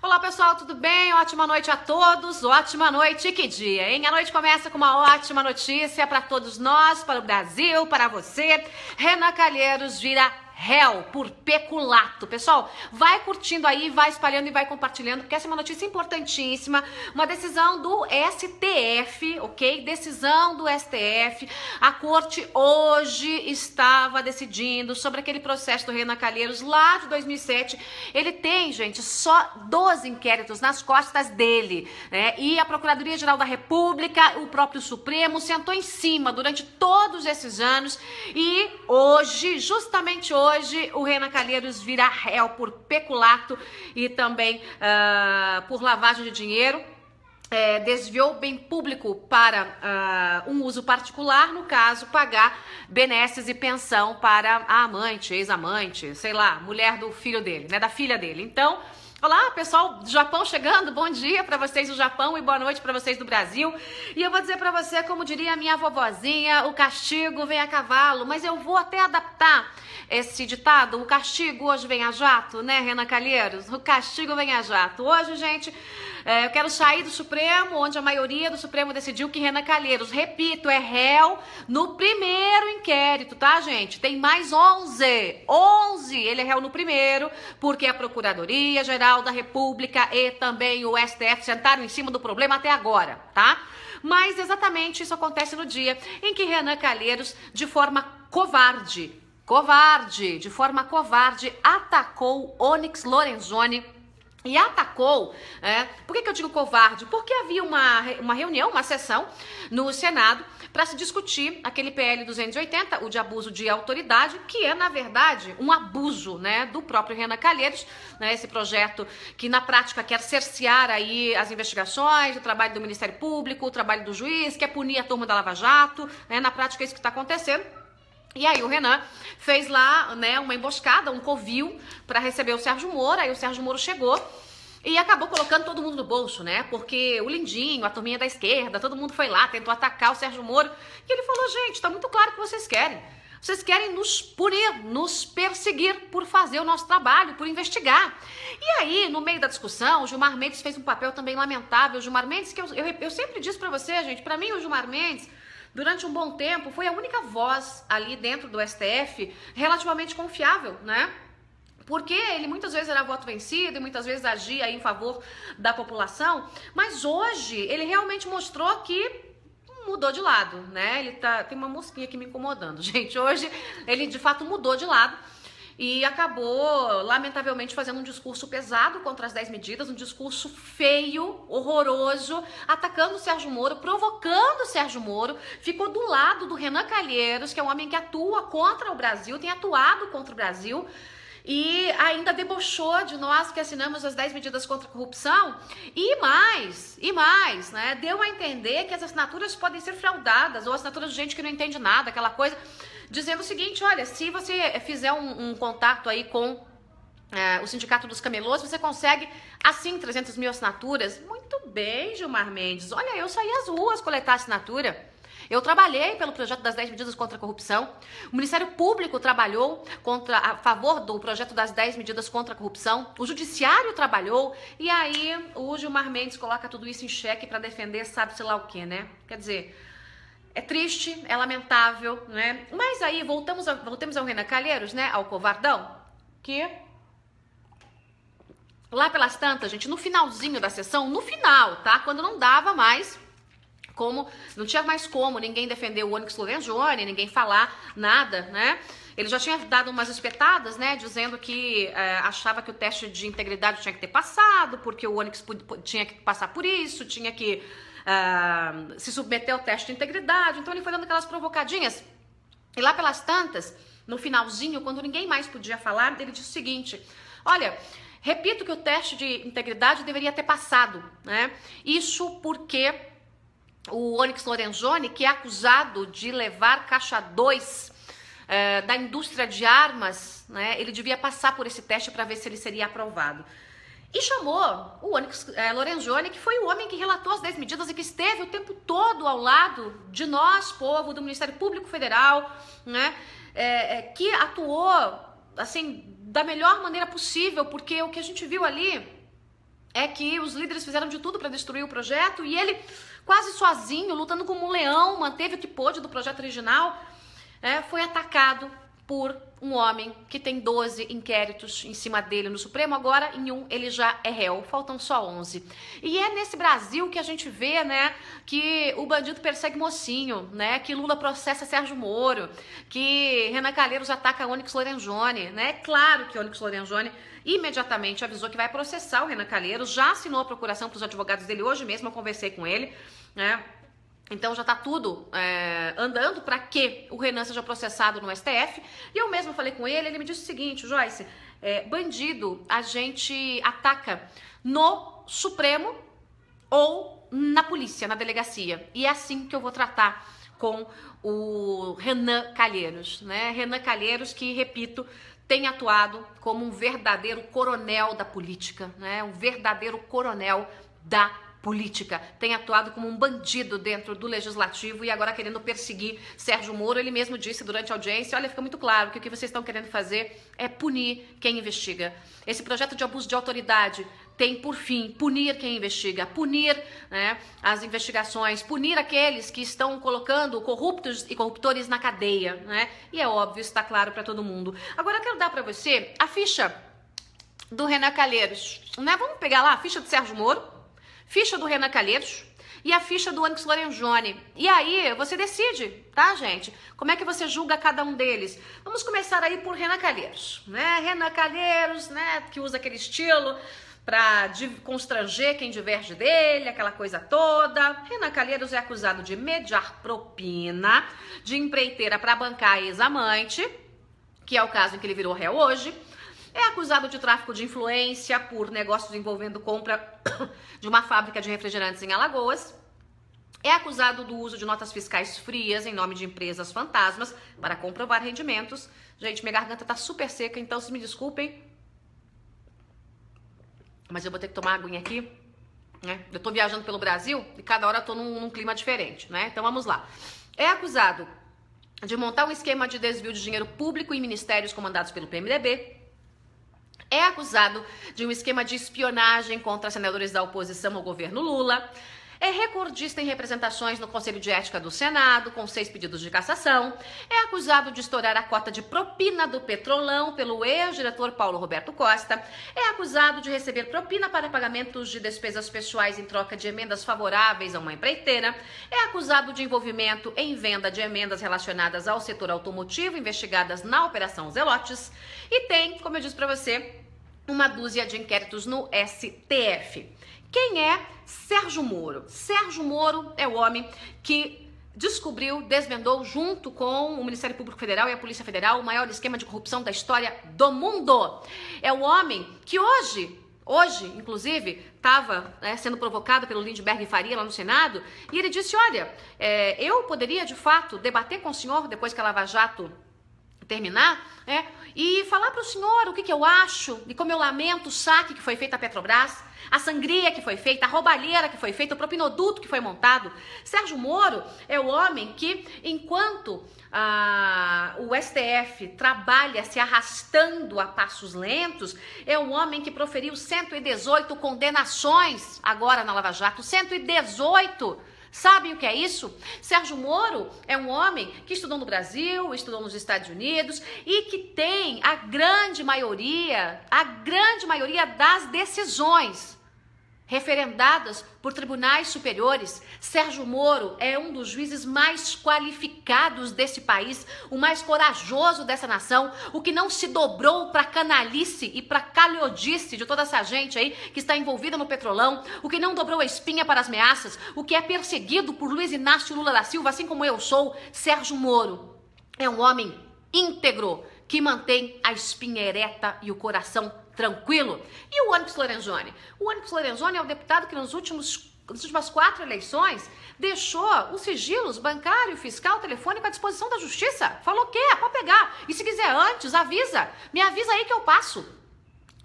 Olá pessoal, tudo bem? Ótima noite a todos, ótima noite, que dia, hein? A noite começa com uma ótima notícia para todos nós, para o Brasil, para você. Renan Calheiros vira réu por peculato. Pessoal, vai curtindo aí, vai espalhando e vai compartilhando, porque essa é uma notícia importantíssima, uma decisão do STF, ok? Decisão do STF. A corte hoje estava decidindo sobre aquele processo do Renan Calheiros lá de 2007. Ele tem, gente, só 12 inquéritos nas costas dele, né? E a Procuradoria-Geral da República, o próprio Supremo, sentou em cima durante todos esses anos e hoje, justamente hoje, o Renan Calheiros vira réu por peculato e também por lavagem de dinheiro. Desviou bem público para um uso particular, no caso, pagar benesses e pensão para a amante, ex-amante, sei lá, mulher do filho dele, né, da filha dele. Então, olá, pessoal do Japão chegando, bom dia para vocês do Japão e boa noite para vocês do Brasil. E eu vou dizer para você, como diria a minha vovozinha, o castigo vem a cavalo, mas eu vou até adaptar esse ditado, o castigo hoje vem a jato, né, Renan Calheiros? O castigo vem a jato. Hoje, gente, eu quero sair do Supremo, onde a maioria do Supremo decidiu que Renan Calheiros, repito, é réu no primeiro inquérito, tá, gente? Tem mais 11, ele é réu no primeiro, porque a Procuradoria-Geral da República e também o STF sentaram em cima do problema até agora, tá? Mas exatamente isso acontece no dia em que Renan Calheiros, de forma covarde, atacou Onyx Lorenzoni. E atacou, por que eu digo covarde? Porque havia uma reunião, uma sessão no Senado para se discutir aquele PL 280, o de abuso de autoridade, que é, na verdade, um abuso, né, do próprio Renan Calheiros, né, esse projeto que, na prática, quer cercear aí as investigações, o trabalho do Ministério Público, o trabalho do juiz, quer punir a turma da Lava Jato, né, na prática é isso que está acontecendo. E aí o Renan fez lá, né, uma emboscada, um covil para receber o Sérgio Moro. Aí o Sérgio Moro chegou e acabou colocando todo mundo no bolso, né? Porque o Lindinho, a turminha da esquerda, todo mundo foi lá, tentou atacar o Sérgio Moro. E ele falou, gente, tá muito claro o que vocês querem. Vocês querem nos punir, nos perseguir por fazer o nosso trabalho, por investigar. E aí, no meio da discussão, o Gilmar Mendes fez um papel também lamentável. O Gilmar Mendes, que eu sempre disse pra você, gente, pra mim o Gilmar Mendes, durante um bom tempo, foi a única voz ali dentro do STF relativamente confiável, né? Porque ele muitas vezes era voto vencido e muitas vezes agia em favor da população, mas hoje ele realmente mostrou que mudou de lado, né? Tem uma mosquinha aqui me incomodando, gente. Hoje ele de fato mudou de lado e acabou, lamentavelmente, fazendo um discurso pesado contra as 10 medidas, um discurso feio, horroroso, atacando o Sérgio Moro, provocando o Sérgio Moro, ficou do lado do Renan Calheiros, que é um homem que atua contra o Brasil, tem atuado contra o Brasil, e ainda debochou de nós que assinamos as 10 medidas contra a corrupção, e mais, né, deu a entender que as assinaturas podem ser fraudadas, ou assinaturas de gente que não entende nada, aquela coisa, dizendo o seguinte, olha, se você fizer um contato aí com o Sindicato dos Camelôs, você consegue, assim, 300 mil assinaturas. Muito bem, Gilmar Mendes, olha, eu saí às ruas coletar assinatura. Eu trabalhei pelo projeto das 10 medidas contra a corrupção. O Ministério Público trabalhou a favor do projeto das 10 medidas contra a corrupção. O Judiciário trabalhou. E aí o Gilmar Mendes coloca tudo isso em xeque para defender sabe-se lá o quê, né? Quer dizer, é triste, é lamentável, né? Mas aí voltamos ao Renan Calheiros, né? Ao covardão, que lá pelas tantas, gente, no finalzinho da sessão, no final, tá? Quando não dava mais, não tinha mais como ninguém defender o Onyx Lorenzoni, ninguém falar nada, né? Ele já tinha dado umas espetadas, né, dizendo que achava que o teste de integridade tinha que ter passado, porque o Onyx tinha que passar por isso, tinha que se submeter ao teste de integridade. Então ele foi dando aquelas provocadinhas. E lá pelas tantas, no finalzinho, quando ninguém mais podia falar, ele disse o seguinte, olha, repito que o teste de integridade deveria ter passado, né? Isso porque o Onyx Lorenzoni, que é acusado de levar caixa 2 da indústria de armas, né, ele devia passar por esse teste para ver se ele seria aprovado. E chamou o Onyx Lorenzoni, que foi o homem que relatou as 10 medidas e que esteve o tempo todo ao lado de nós, povo, do Ministério Público Federal, né, que atuou, assim, da melhor maneira possível, porque o que a gente viu ali é que os líderes fizeram de tudo para destruir o projeto e ele, quase sozinho, lutando como um leão, manteve o que pôde do projeto original, foi atacado por um homem que tem 12 inquéritos em cima dele no Supremo. Agora, em um, ele já é réu. Faltam só 11. E é nesse Brasil que a gente vê, né, que o bandido persegue mocinho, né, que Lula processa Sérgio Moro, que Renan Calheiros ataca Onyx Lorenzoni, né? Claro que Onyx Lorenzoni imediatamente avisou que vai processar o Renan Calheiros, já assinou a procuração para os advogados dele hoje mesmo, eu conversei com ele, né? Então já tá tudo andando para que o Renan seja processado no STF. E eu mesma falei com ele, ele me disse o seguinte: Joyce, bandido a gente ataca no Supremo ou na polícia, na delegacia. E é assim que eu vou tratar com o Renan Calheiros, né? Renan Calheiros que, repito, tem atuado como um verdadeiro coronel da política, né? Um verdadeiro coronel da política, tem atuado como um bandido dentro do legislativo e agora querendo perseguir Sérgio Moro. Ele mesmo disse durante a audiência: olha, fica muito claro que o que vocês estão querendo fazer é punir quem investiga. Esse projeto de abuso de autoridade tem por fim punir quem investiga, punir, né, as investigações, punir aqueles que estão colocando corruptos e corruptores na cadeia, né? E é óbvio, está claro para todo mundo. Agora eu quero dar para você a ficha do Renan Calheiros, né? Vamos pegar lá a ficha do Sérgio Moro, ficha do Renan Calheiros e a ficha do Onyx Lorenzoni. E aí você decide, tá, gente? Como é que você julga cada um deles? Vamos começar aí por Renan Calheiros, né? Renan Calheiros, né, que usa aquele estilo para constranger quem diverge dele, aquela coisa toda. Renan Calheiros é acusado de mediar propina de empreiteira para bancar a ex-amante, que é o caso em que ele virou réu hoje. É acusado de tráfico de influência por negócios envolvendo compra de uma fábrica de refrigerantes em Alagoas. É acusado do uso de notas fiscais frias em nome de empresas fantasmas para comprovar rendimentos. Gente, minha garganta tá super seca, então vocês me desculpem, mas eu vou ter que tomar aguinha aqui, né? Eu tô viajando pelo Brasil e cada hora eu tô num clima diferente, né? Então vamos lá. É acusado de montar um esquema de desvio de dinheiro público em ministérios comandados pelo PMDB. É acusado de um esquema de espionagem contra senadores da oposição ao governo Lula. É recordista em representações no Conselho de Ética do Senado, com 6 pedidos de cassação. É acusado de estourar a cota de propina do Petrolão pelo ex-diretor Paulo Roberto Costa. É acusado de receber propina para pagamentos de despesas pessoais em troca de emendas favoráveis a uma empreiteira. É acusado de envolvimento em venda de emendas relacionadas ao setor automotivo, investigadas na Operação Zelotes. E tem, como eu disse para você, uma dúzia de inquéritos no STF. Quem é Sérgio Moro? Sérgio Moro é o homem que descobriu, desvendou junto com o Ministério Público Federal e a Polícia Federal o maior esquema de corrupção da história do mundo. É o homem que hoje, inclusive, estava sendo provocado pelo Lindbergh Faria lá no Senado, e ele disse: olha, eu poderia de fato debater com o senhor depois que a Lava Jato terminar, e falar para o senhor o que eu acho e como eu lamento o saque que foi feito à Petrobras, a sangria que foi feita, a roubalheira que foi feita, o propinoduto que foi montado. Sérgio Moro é o homem que, enquanto o STF trabalha se arrastando a passos lentos, é o homem que proferiu 118 condenações agora na Lava Jato. 118! Sabem o que é isso? Sérgio Moro é um homem que estudou no Brasil, estudou nos Estados Unidos e que tem a grande maioria das decisões referendadas por tribunais superiores. Sérgio Moro é um dos juízes mais qualificados desse país, o mais corajoso dessa nação, o que não se dobrou para canalice e para calhodice de toda essa gente aí que está envolvida no Petrolão, o que não dobrou a espinha para as ameaças, o que é perseguido por Luiz Inácio Lula da Silva, assim como eu sou. Sérgio Moro é um homem íntegro, que mantém a espinha ereta e o coração tranquilo. E o Onyx Lorenzoni? O Onyx Lorenzoni é o deputado que nas últimas 4 eleições deixou os sigilos bancário, fiscal, telefônico à disposição da justiça. Falou que pode pegar. E se quiser antes, avisa. Me avisa aí que eu passo.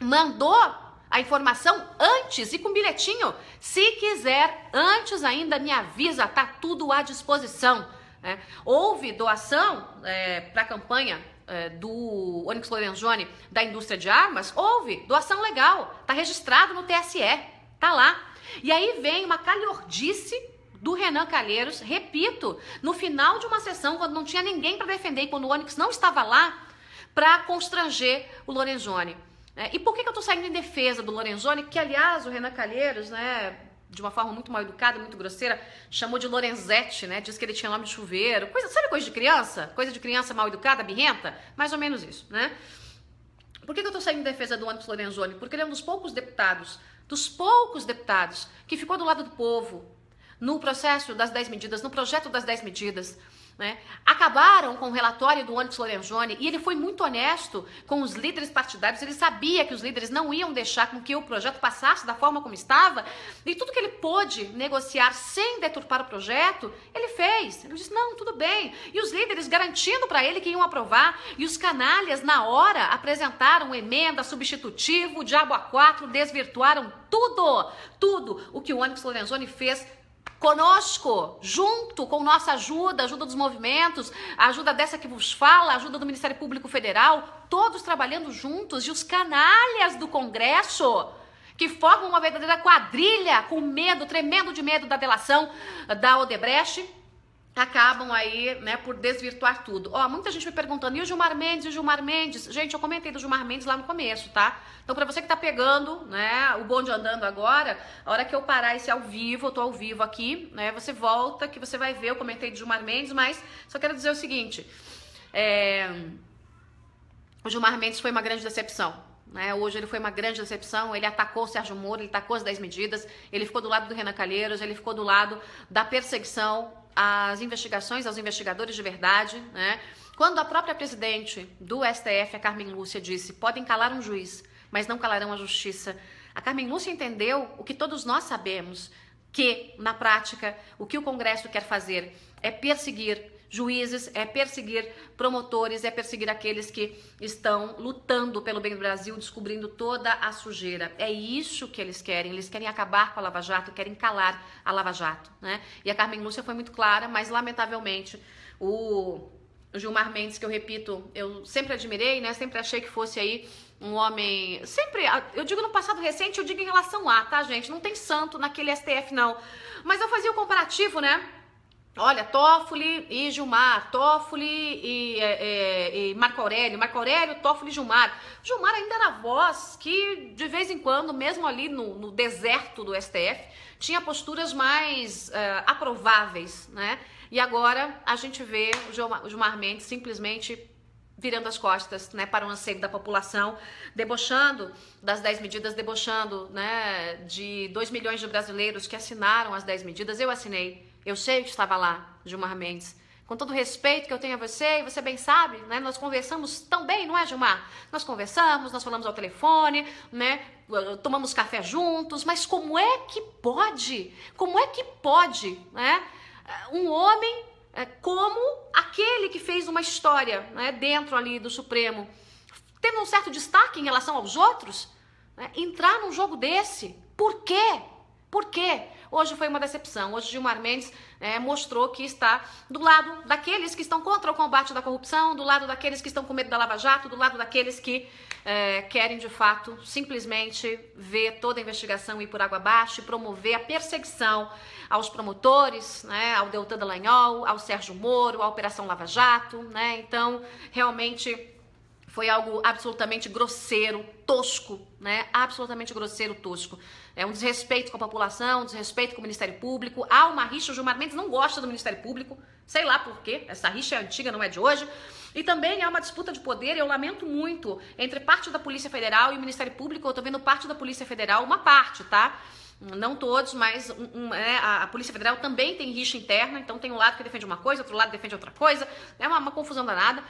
Mandou a informação antes e com bilhetinho. Se quiser antes ainda, me avisa. Tá tudo à disposição. Houve doação para a campanha do Onyx Lorenzoni da indústria de armas. Houve doação legal, tá registrado no TSE, Tá lá. E aí vem uma calhordice do Renan Calheiros, repito, no final de uma sessão, quando não tinha ninguém para defender e quando o Onyx não estava lá, para constranger o Lorenzoni. E por que eu tô saindo em defesa do Lorenzoni? Que, aliás, o Renan Calheiros, né, de uma forma muito mal educada, muito grosseira, chamou de Lorenzetti, né? Diz que ele tinha nome de chuveiro. Sabe coisa de criança? Coisa de criança mal educada, birrenta? Mais ou menos isso, né? Por que eu tô saindo em defesa do Onyx Lorenzoni? Porque ele é um dos poucos deputados que ficou do lado do povo no processo das 10 medidas, no projeto das 10 medidas, né? Acabaram com o relatório do Onyx Lorenzoni e ele foi muito honesto com os líderes partidários. Ele sabia que os líderes não iam deixar com que o projeto passasse da forma como estava e tudo que ele pôde negociar sem deturpar o projeto, ele fez. Ele disse, não, tudo bem. E os líderes garantindo para ele que iam aprovar e os canalhas na hora apresentaram emenda, substitutivo, diabo a quatro, desvirtuaram tudo o que o Onyx Lorenzoni fez conosco, junto com nossa ajuda, ajuda dos movimentos, a ajuda dessa que vos fala, a ajuda do Ministério Público Federal, todos trabalhando juntos, e os canalhas do Congresso, que formam uma verdadeira quadrilha, com medo, tremendo de medo da delação da Odebrecht, acabam aí, né, por desvirtuar tudo. Ó, muita gente me perguntando, e o Gilmar Mendes, e o Gilmar Mendes? Gente, eu comentei do Gilmar Mendes lá no começo, tá? Então, pra você que tá pegando, né, o bonde andando agora, a hora que eu parar esse ao vivo, eu tô ao vivo aqui, né, você volta, que você vai ver, eu comentei do Gilmar Mendes, mas só quero dizer o seguinte, o Gilmar Mendes foi uma grande decepção. Hoje ele foi uma grande decepção, ele atacou o Sérgio Moro, ele atacou as 10 medidas, ele ficou do lado do Renan Calheiros, ele ficou do lado da perseguição às investigações, aos investigadores de verdade, né? Quando a própria presidente do STF, a Carmen Lúcia, disse, podem calar um juiz, mas não calarão a justiça, a Carmen Lúcia entendeu o que todos nós sabemos, que, na prática, o que o Congresso quer fazer é perseguir juízes, é perseguir promotores, é perseguir aqueles que estão lutando pelo bem do Brasil, descobrindo toda a sujeira. É isso que eles querem acabar com a Lava Jato, querem calar a Lava Jato, né? E a Carmen Lúcia foi muito clara, mas lamentavelmente o Gilmar Mendes, que eu repito, eu sempre admirei, né? Sempre achei que fosse aí um homem, sempre, eu digo no passado recente, eu digo em relação a, tá, gente? Não tem santo naquele STF, não. Mas eu fazia o comparativo, né? Olha, Toffoli e Gilmar, Toffoli e Marco Aurélio, Toffoli e Gilmar. Gilmar ainda era a voz que, de vez em quando, mesmo ali no deserto do STF, tinha posturas mais aprováveis, né? E agora a gente vê o Gilmar Mendes simplesmente virando as costas, né, para o anseio da população, debochando das 10 medidas, debochando, né, de 2 milhões de brasileiros que assinaram as 10 medidas. Eu assinei. Eu sei que estava lá, Gilmar Mendes. Com todo o respeito que eu tenho a você, e você bem sabe, né? Nós conversamos tão bem, não é, Gilmar? Nós conversamos, nós falamos ao telefone, né? Tomamos café juntos, mas como é que pode? Como é que pode, né? Um homem como aquele que fez uma história, né, dentro ali do Supremo, tendo um certo destaque em relação aos outros, né, entrar num jogo desse? Por quê? Por quê? Hoje foi uma decepção. Hoje Gilmar Mendes mostrou que está do lado daqueles que estão contra o combate da corrupção, do lado daqueles que estão com medo da Lava Jato, do lado daqueles que querem, de fato, simplesmente ver toda a investigação ir por água abaixo e promover a perseguição aos promotores, né, ao Deltan Dallagnol, ao Sérgio Moro, à Operação Lava Jato, né? Então, realmente foi algo absolutamente grosseiro, tosco, né? Absolutamente grosseiro, tosco. É um desrespeito com a população, um desrespeito com o Ministério Público. Há uma rixa, o Gilmar Mendes não gosta do Ministério Público, sei lá por quê, essa rixa é antiga, não é de hoje. E também há uma disputa de poder, eu lamento muito, entre parte da Polícia Federal e o Ministério Público. Eu tô vendo parte da Polícia Federal, uma parte, tá? Não todos, mas a Polícia Federal também tem rixa interna, então tem um lado que defende uma coisa, outro lado defende outra coisa, é uma confusão danada.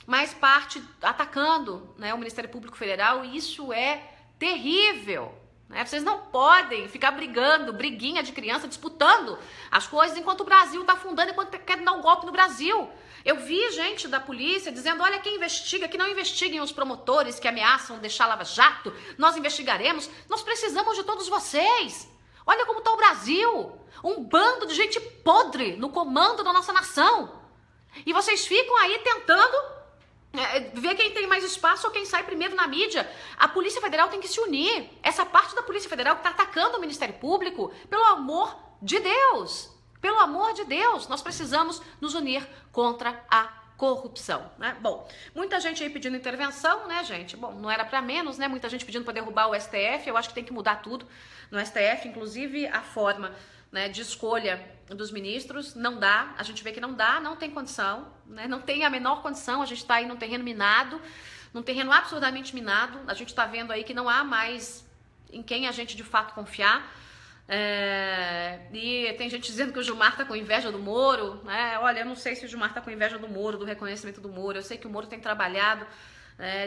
Mas parte atacando, né, o Ministério Público Federal, e isso é terrível, né? Vocês não podem ficar brigando, briguinha de criança, disputando as coisas enquanto o Brasil está afundando, enquanto quer dar um golpe no Brasil. Eu vi gente da polícia dizendo, olha, quem investiga, que não investiguem os promotores que ameaçam deixar Lava Jato, nós investigaremos, nós precisamos de todos vocês. Olha como está o Brasil, um bando de gente podre no comando da nossa nação. E vocês ficam aí tentando ver quem tem mais espaço ou quem sai primeiro na mídia. A Polícia Federal tem que se unir. Essa parte da Polícia Federal que está atacando o Ministério Público, pelo amor de Deus, pelo amor de Deus, nós precisamos nos unir contra a corrupção, né? Bom, muita gente aí pedindo intervenção, né, gente? Bom, não era para menos, né? Muita gente pedindo para derrubar o STF. Eu acho que tem que mudar tudo no STF, inclusive a forma, né, de escolha dos ministros. Não dá, a gente vê que não dá, não tem condição, né? Não tem a menor condição. A gente está aí num terreno minado, num terreno absurdamente minado. A gente está vendo aí que não há mais em quem a gente de fato confiar. E tem gente dizendo que o Gilmar tá com inveja do Moro, né? Olha, eu não sei se o Gilmar tá com inveja do Moro, do reconhecimento do Moro. Eu sei que o Moro tem trabalhado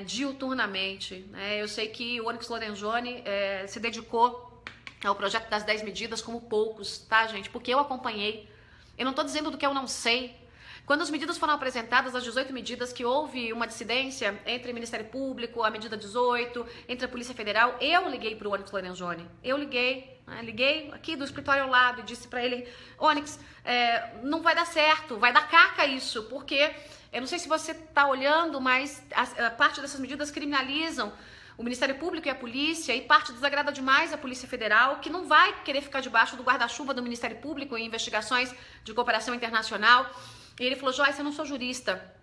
diuturnamente, né? Eu sei que o Onyx Lorenzoni se dedicou ao projeto das 10 medidas como poucos, tá, gente? Porque eu acompanhei. Eu não tô dizendo do que eu não sei. Quando as medidas foram apresentadas, as 18 medidas, que houve uma dissidência entre o Ministério Público, a medida 18, entre a Polícia Federal, eu liguei para o Onyx Lorenzoni. Eu liguei aqui do escritório ao lado e disse para ele: Onyx, não vai dar certo, vai dar caca isso, porque eu não sei se você está olhando, mas a parte dessas medidas criminalizam o Ministério Público e a polícia, e parte desagrada demais a Polícia Federal, que não vai querer ficar debaixo do guarda-chuva do Ministério Público em investigações de cooperação internacional. E ele falou: Joyce, eu não sou jurista,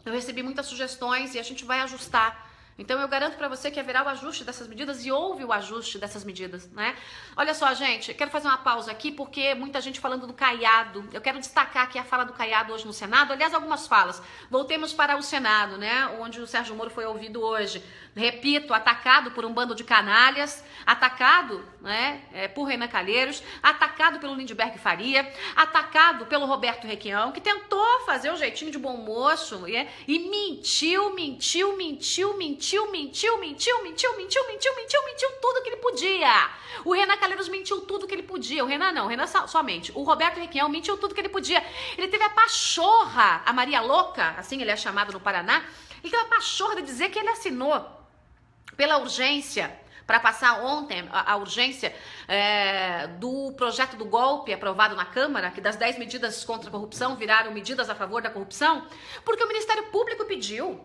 eu recebi muitas sugestões e a gente vai ajustar. Então eu garanto para você que haverá o ajuste dessas medidas, e houve o ajuste dessas medidas, né? Olha só, gente, quero fazer uma pausa aqui porque muita gente falando do Caiado. Eu quero destacar aqui a fala do Caiado hoje no Senado, aliás, algumas falas. Voltemos para o Senado, né, onde o Sérgio Moro foi ouvido hoje. Repito, atacado por um bando de canalhas, atacado, né, por Renan Calheiros, atacado pelo Lindbergh Faria, atacado pelo Roberto Requião, que tentou fazer o jeitinho de bom moço e mentiu tudo que ele podia. O Renan Calheiros mentiu tudo que ele podia. O Renan não, o Renan somente. O Roberto Requião mentiu tudo que ele podia. Ele teve a pachorra, a Maria Louca, assim ele é chamado no Paraná, ele teve a pachorra de dizer que ele assinou pela urgência, para passar ontem a urgência do projeto do golpe aprovado na Câmara, que das 10 medidas contra a corrupção viraram medidas a favor da corrupção, porque o Ministério Público pediu.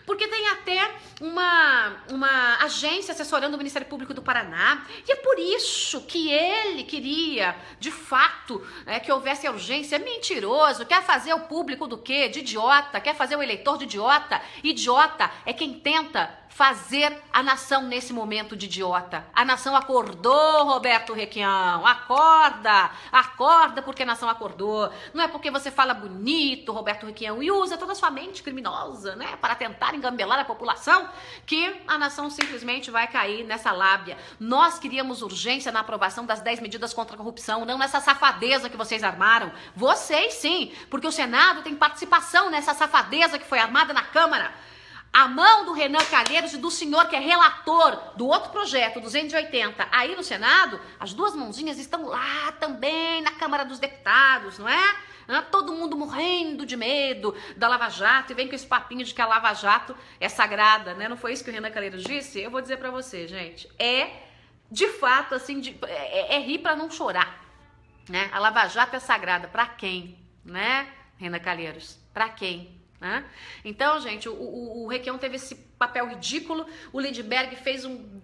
Porque tem até uma agência assessorando o Ministério Público do Paraná, e é por isso que ele queria, de fato, que houvesse a urgência. Mentiroso, quer fazer o público do quê? De idiota, quer fazer o eleitor de idiota. Idiota é quem tenta fazer a nação nesse momento de idiota. A nação acordou, Roberto Requião, acorda porque a nação acordou. Não é porque você fala bonito, Roberto Requião, e usa toda a sua mente criminosa, né, para tentar engambelar a população, que a nação simplesmente vai cair nessa lábia. Nós queríamos urgência na aprovação das 10 medidas contra a corrupção, não nessa safadeza que vocês armaram. Vocês sim, porque o Senado tem participação nessa safadeza que foi armada na Câmara. A mão do Renan Calheiros e do senhor que é relator do outro projeto, 280, aí no Senado, as duas mãozinhas estão lá também na Câmara dos Deputados, não é? Todo mundo morrendo de medo da Lava Jato, e vem com esse papinho de que a Lava Jato é sagrada, né? Não foi isso que o Renan Calheiros disse? Eu vou dizer pra você, gente, de fato, assim, rir pra não chorar, né? A Lava Jato é sagrada, pra quem, né, Renan Calheiros? Pra quem? Então, gente, o Requião teve esse papel ridículo. O Lindbergh fez um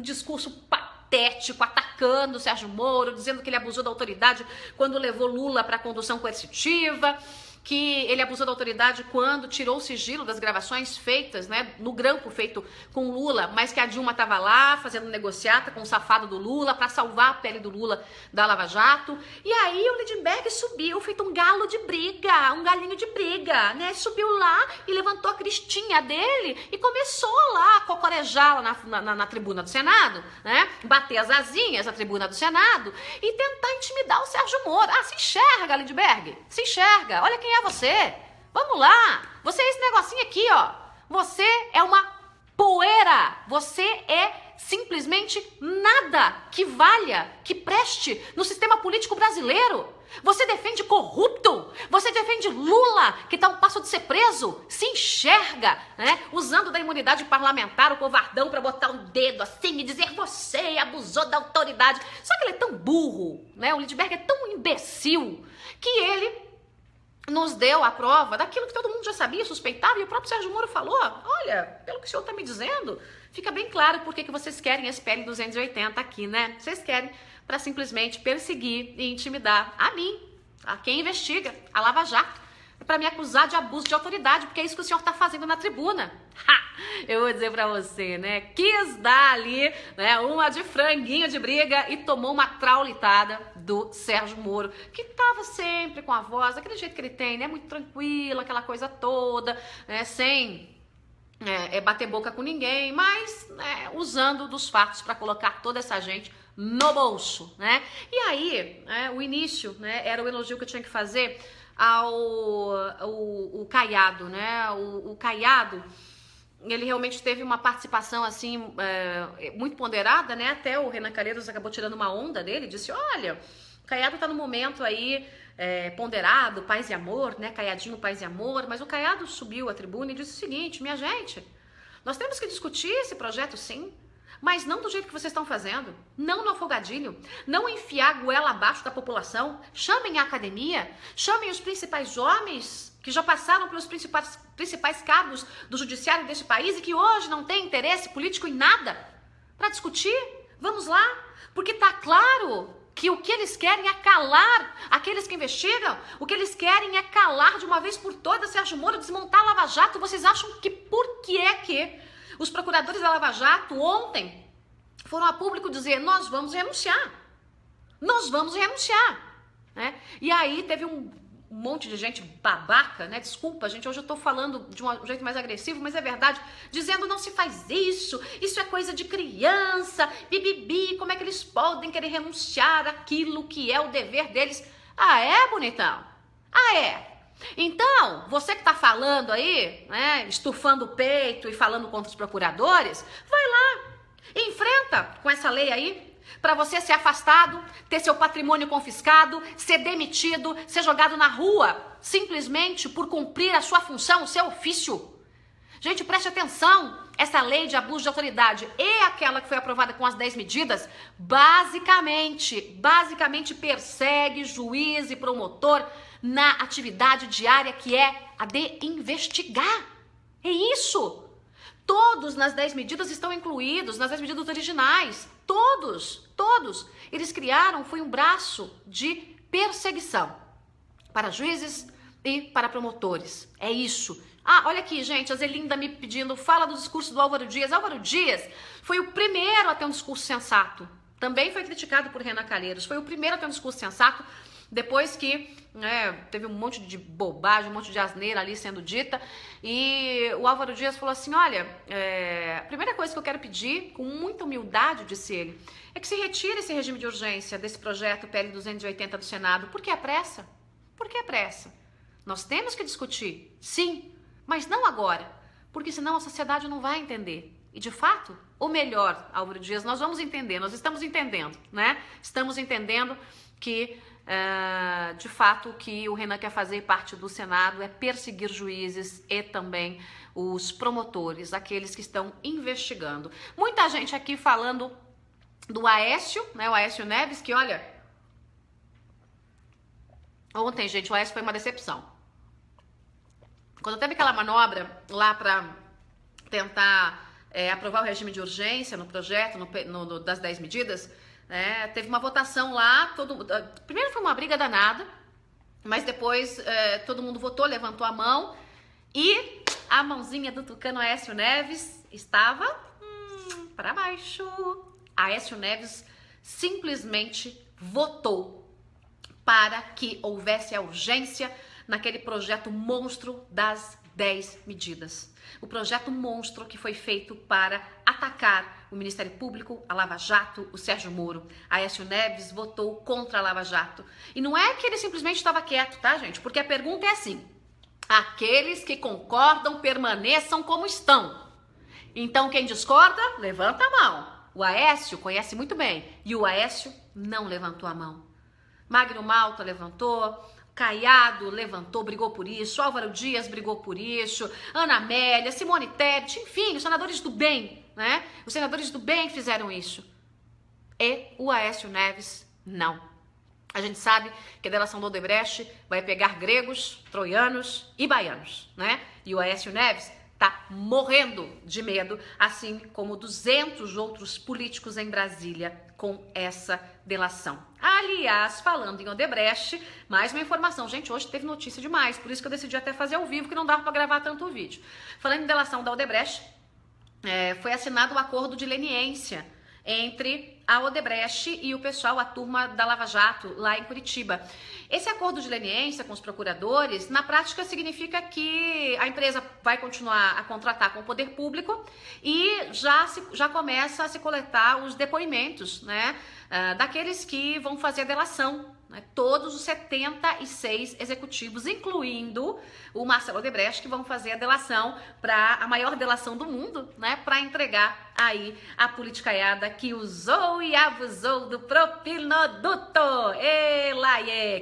discurso patético, atacando o Sérgio Moro, dizendo que ele abusou da autoridade quando levou Lula para a condução coercitiva, que ele abusou da autoridade quando tirou o sigilo das gravações feitas, né, no grampo feito com Lula, mas que a Dilma estava lá fazendo negociata com o safado do Lula para salvar a pele do Lula da Lava Jato. E aí o Lindbergh subiu, feito um galo de briga, um galinho de briga, né? Subiu lá e levantou a cristinha dele e começou lá a cocorejar lá na tribuna do Senado, né? Bater as asinhas na tribuna do Senado e tentar intimidar o Sérgio Moro. Se enxerga, Lindbergh, se enxerga, olha quem é você. Vamos lá. Você é esse negocinho aqui, ó. Você é uma poeira. Você é simplesmente nada que valha, que preste no sistema político brasileiro. Você defende corrupto. Você defende Lula, que tá a um passo de ser preso. Se enxerga, né? Usando da imunidade parlamentar, o covardão, para botar um dedo assim e dizer: você abusou da autoridade. Só que ele é tão burro, né? O Lindbergh é tão imbecil que ele nos deu a prova daquilo que todo mundo já sabia, suspeitava, e o próprio Sérgio Moro falou, olha, pelo que o senhor está me dizendo, fica bem claro por que vocês querem esse PL 280 aqui, né? Vocês querem para simplesmente perseguir e intimidar a mim, a quem investiga, a Lava Jato, para me acusar de abuso de autoridade, porque é isso que o senhor está fazendo na tribuna. Eu vou dizer para você, né? Quis dar ali, né, uma de franguinho de briga e tomou uma traulitada do Sérgio Moro, que estava sempre com a voz, daquele jeito que ele tem, né? Muito tranquilo, aquela coisa toda, né? Sem bater boca com ninguém, mas usando dos fatos para colocar toda essa gente no bolso, né? E aí, o início, né, era o elogio que eu tinha que fazer ao Caiado, né? O Caiado, ele realmente teve uma participação assim muito ponderada, né? Até o Renan Calheiros acabou tirando uma onda dele, disse, olha, o Caiado tá no momento aí ponderado, paz e amor, né? Caiadinho, paz e amor, mas o Caiado subiu à tribuna e disse o seguinte, minha gente, nós temos que discutir esse projeto sim, mas não do jeito que vocês estão fazendo, não no afogadilho, não enfiar a goela abaixo da população, chamem a academia, chamem os principais homens que já passaram pelos principais cargos do judiciário deste país e que hoje não têm interesse político em nada para discutir, vamos lá, porque tá claro que o que eles querem é calar aqueles que investigam, o que eles querem é calar de uma vez por todas Sérgio Moro, desmontar a Lava Jato. Vocês acham que por que é que os procuradores da Lava Jato ontem foram a público dizer, nós vamos renunciar, né? E aí teve um monte de gente babaca, né? Desculpa, gente, hoje eu tô falando de um jeito mais agressivo, mas é verdade, dizendo não se faz isso é coisa de criança, bibibi, como é que eles podem querer renunciar àquilo que é o dever deles? Ah, é, bonitão? Ah, é? Então, você que tá falando aí, né, estufando o peito e falando contra os procuradores, vai lá, enfrenta com essa lei aí, para você ser afastado, ter seu patrimônio confiscado, ser demitido, ser jogado na rua, simplesmente por cumprir a sua função, o seu ofício. Gente, preste atenção, essa lei de abuso de autoridade e aquela que foi aprovada com as 10 medidas, basicamente persegue juiz e promotor na atividade diária que é a de investigar. É isso. Todos nas 10 medidas estão incluídos, nas 10 medidas originais. Todos. Eles criaram, foi um braço de perseguição para juízes e para promotores. É isso. Ah, olha aqui, gente, a Zelinda me pedindo, fala do discurso do Álvaro Dias. Álvaro Dias foi o primeiro a ter um discurso sensato. Também foi criticado por Renan Calheiros. Foi o primeiro a ter um discurso sensato, depois que teve um monte de bobagem, um monte de asneira ali sendo dita, e o Álvaro Dias falou assim, olha, a primeira coisa que eu quero pedir, com muita humildade, disse ele, é que se retire esse regime de urgência desse projeto PL 280 do Senado. Por que a pressa? Por que a pressa? Nós temos que discutir, sim, mas não agora, porque senão a sociedade não vai entender. E de fato, ou melhor, Álvaro Dias, nós vamos entender, nós estamos entendendo, né? Estamos entendendo que de fato, o que o Renan quer fazer parte do Senado é perseguir juízes e também os promotores, aqueles que estão investigando. Muita gente aqui falando do Aécio, né, o Aécio Neves, que olha, ontem, gente, o Aécio foi uma decepção. Quando teve aquela manobra lá para tentar aprovar o regime de urgência no projeto, das 10 medidas, teve uma votação lá, primeiro foi uma briga danada, mas depois todo mundo votou, levantou a mão e a mãozinha do tucano Aécio Neves estava para baixo. Aécio Neves simplesmente votou para que houvesse a urgência naquele projeto monstro das 10 medidas. O projeto monstro que foi feito para atacar o Ministério Público, a Lava Jato, o Sérgio Moro. Aécio Neves votou contra a Lava Jato. E não é que ele simplesmente estava quieto, tá, gente? Porque a pergunta é assim, aqueles que concordam permaneçam como estão. Então, quem discorda, levanta a mão. O Aécio conhece muito bem e o Aécio não levantou a mão. Magno Malta levantou, Caiado levantou, brigou por isso, Álvaro Dias brigou por isso, Ana Amélia, Simone Tebet, enfim, os senadores do bem, né? Os senadores do bem fizeram isso. E o Aécio Neves não. A gente sabe que a delação do Odebrecht vai pegar gregos, troianos e baianos, né? E o Aécio Neves tá morrendo de medo, assim como 200 outros políticos em Brasília com essa delação. Aliás, falando em Odebrecht, mais uma informação. Gente, hoje teve notícia demais, por isso que eu decidi até fazer ao vivo, que não dava para gravar tanto vídeo. Falando em delação da Odebrecht, foi assinado o acordo de leniência entre a Odebrecht e o pessoal, a turma da Lava Jato, lá em Curitiba. Esse acordo de leniência com os procuradores, na prática, significa que a empresa vai continuar a contratar com o poder público e já começa a se coletar os depoimentos, né, daqueles que vão fazer a delação. Todos os 76 executivos, incluindo o Marcelo Odebrecht, que vão fazer a delação, para a maior delação do mundo, né, para entregar aí a politicaiada que usou e abusou do propinoduto.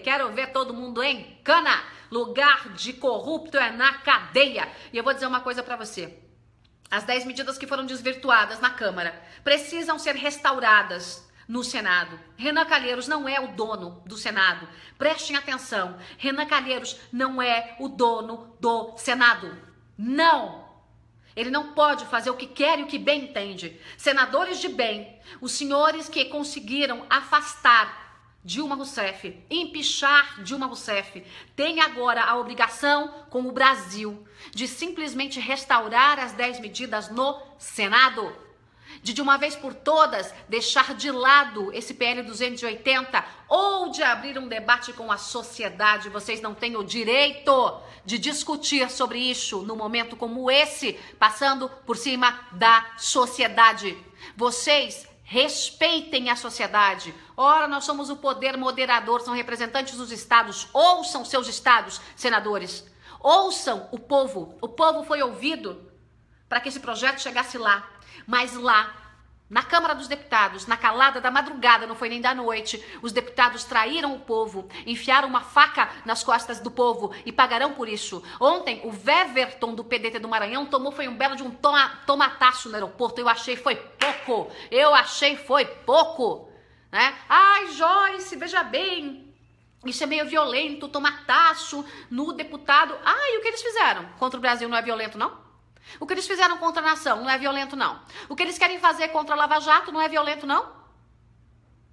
Quero ver todo mundo em cana. Lugar de corrupto é na cadeia. E eu vou dizer uma coisa para você. As 10 medidas que foram desvirtuadas na Câmara precisam ser restauradas no Senado. Renan Calheiros não é o dono do Senado. Prestem atenção. Renan Calheiros não é o dono do Senado. Não! Ele não pode fazer o que quer e o que bem entende. Senadores de bem, os senhores que conseguiram afastar Dilma Rousseff, empichar Dilma Rousseff, têm agora a obrigação com o Brasil de simplesmente restaurar as 10 medidas no Senado. De uma vez por todas, deixar de lado esse PL 280 ou de abrir um debate com a sociedade. Vocês não têm o direito de discutir sobre isso num momento como esse, passando por cima da sociedade. Vocês respeitem a sociedade. Ora, nós somos o poder moderador, são representantes dos estados. Ouçam seus estados, senadores. Ouçam o povo. O povo foi ouvido para que esse projeto chegasse lá. Mas lá, na Câmara dos Deputados, na calada da madrugada, não foi nem da noite, os deputados traíram o povo, enfiaram uma faca nas costas do povo e pagarão por isso. Ontem, o Weverton do PDT do Maranhão foi um belo de um tomataço no aeroporto. Eu achei foi pouco. Né? Ai, Joyce, veja bem, isso é meio violento, tomataço no deputado. E o que eles fizeram contra o Brasil não é violento, não? O que eles fizeram contra a nação não é violento, não. O que eles querem fazer contra a Lava Jato não é violento, não.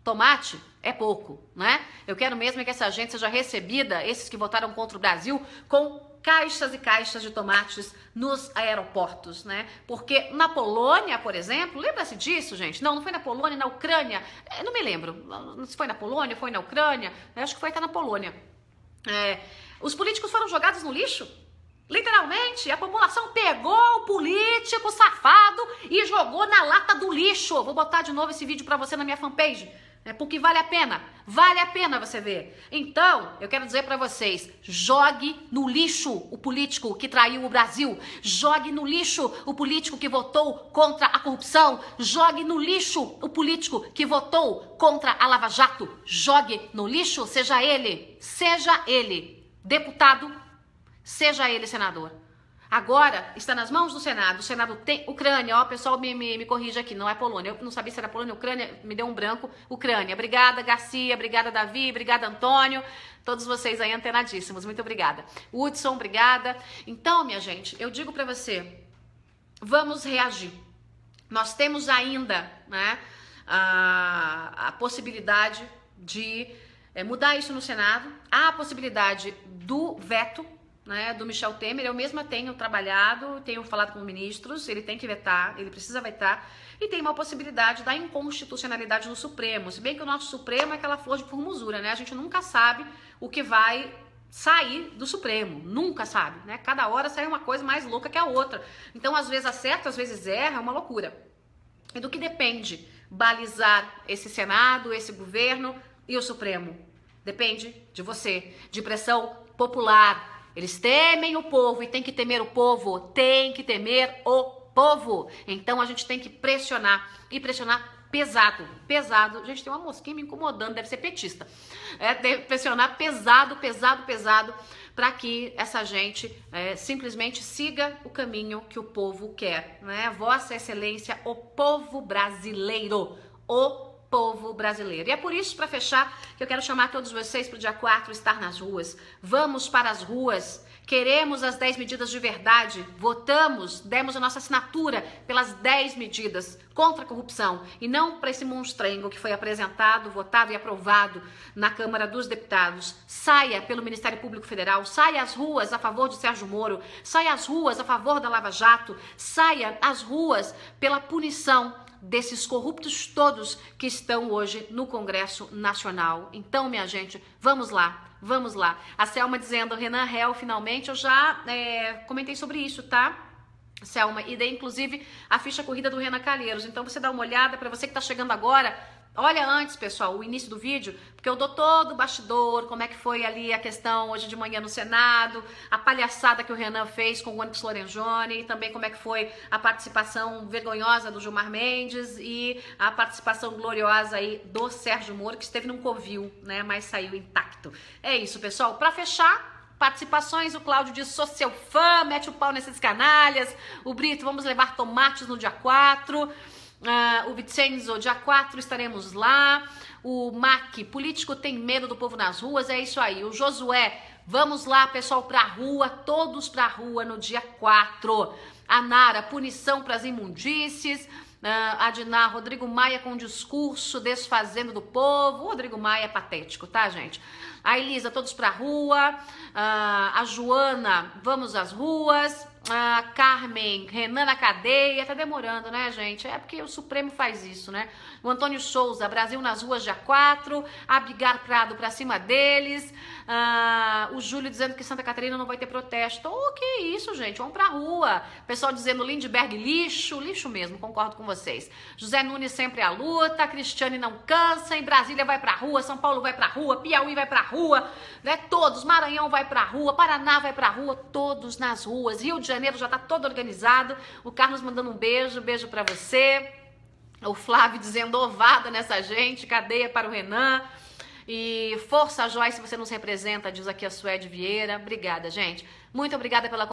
Tomate é pouco, né? Eu quero mesmo que essa gente seja recebida, esses que votaram contra o Brasil, com caixas e caixas de tomates nos aeroportos, né? Porque na Polônia, por exemplo, lembra-se disso, gente? Não foi na Polônia, na Ucrânia. Eu não me lembro se foi na Polônia, foi na Ucrânia. Eu acho que foi até na Polônia. Os políticos foram jogados no lixo. Literalmente, a população pegou o político safado e jogou na lata do lixo. Vou botar de novo esse vídeo pra você na minha fanpage, porque vale a pena você ver. Então, eu quero dizer pra vocês, jogue no lixo o político que traiu o Brasil, jogue no lixo o político que votou contra a corrupção, jogue no lixo o político que votou contra a Lava Jato, jogue no lixo, seja ele deputado, seja ele senador. Agora está nas mãos do Senado. O Senado tem Ucrânia, ó, pessoal me corrige aqui, não é Polônia. Eu não sabia se era Polônia ou Ucrânia, me deu um branco. Ucrânia. Obrigada, Garcia, obrigada, Davi, obrigada, Antônio. Todos vocês aí antenadíssimos, muito obrigada. Hudson, obrigada. Então, minha gente, eu digo pra você, vamos reagir. Nós temos ainda, né, a possibilidade de mudar isso no Senado. Há a possibilidade do veto, né, do Michel Temer. Eu mesma tenho trabalhado, tenho falado com ministros, ele tem que vetar, ele precisa vetar, e tem uma possibilidade da inconstitucionalidade no Supremo, se bem que o nosso Supremo é aquela flor de formosura, né, a gente nunca sabe o que vai sair do Supremo, nunca sabe, né, cada hora sai uma coisa mais louca que a outra, então às vezes acerta, às vezes erra, é uma loucura. E do que depende balizar esse Senado, esse governo e o Supremo? Depende de você, de pressão popular. Eles temem o povo e tem que temer o povo, tem que temer o povo. Então a gente tem que pressionar e pressionar pesado. Gente, tem uma mosquinha me incomodando, deve ser petista. Tem que pressionar pesado para que essa gente simplesmente siga o caminho que o povo quer, né? Vossa Excelência, o povo brasileiro, o povo brasileiro. E é por isso, para fechar, que eu quero chamar todos vocês para o dia 4 estar nas ruas. Vamos para as ruas. Queremos as 10 medidas de verdade. Votamos, demos a nossa assinatura pelas 10 medidas contra a corrupção e não para esse monstrengo que foi apresentado, votado e aprovado na Câmara dos Deputados. Saia pelo Ministério Público Federal, saia às ruas a favor de Sérgio Moro, saia às ruas a favor da Lava Jato, saia às ruas pela punição desses corruptos todos que estão hoje no Congresso Nacional. Então, minha gente, vamos lá. Vamos lá. A Selma dizendo, Renan réu, finalmente. Eu já comentei sobre isso, tá, Selma? E dei, inclusive, a ficha corrida do Renan Calheiros. Então, você dá uma olhada. Para você que tá chegando agora, olha antes, pessoal, o início do vídeo, porque eu dou todo o bastidor, como é que foi ali a questão hoje de manhã no Senado, a palhaçada que o Renan fez com o Onyx Lorenzoni, e também como é que foi a participação vergonhosa do Gilmar Mendes e a participação gloriosa aí do Sérgio Moro, que esteve num covil, né, mas saiu intacto. É isso, pessoal. Para fechar, participações, o Cláudio diz, sou seu fã, mete o pau nesses canalhas. O Brito, vamos levar tomates no dia 4. O Vincenzo, dia 4 estaremos lá. O Mac, político tem medo do povo nas ruas, é isso aí. O Josué, vamos lá, pessoal, pra rua, todos pra rua no dia 4. A Nara, punição pras imundícies. A Diná, Rodrigo Maia com discurso desfazendo do povo. O Rodrigo Maia é patético, tá, gente? A Elisa, todos pra rua. A Joana, vamos às ruas. A Carmen, Renan na cadeia. Tá demorando, né, gente? É porque o Supremo faz isso, né? O Antônio Souza, Brasil nas ruas dia 4. Abigar Prado pra cima deles. O Júlio dizendo que Santa Catarina não vai ter protesto. Oh, que isso, gente? Vamos pra rua. Pessoal dizendo Lindbergh lixo. Lixo mesmo, concordo com vocês. José Nunes sempre à luta. Cristiane não cansa. Em Brasília vai pra rua. São Paulo vai pra rua. Piauí vai pra rua. Né? Todos. Maranhão vai pra rua. Paraná vai pra rua. Todos nas ruas. Rio de Janeiro já tá todo organizado. O Carlos mandando um beijo. Beijo pra você. O Flávio dizendo ovada nessa gente. Cadeia para o Renan. E força, Joyce, você nos representa, diz aqui a Suede Vieira. Obrigada, gente. Muito obrigada pela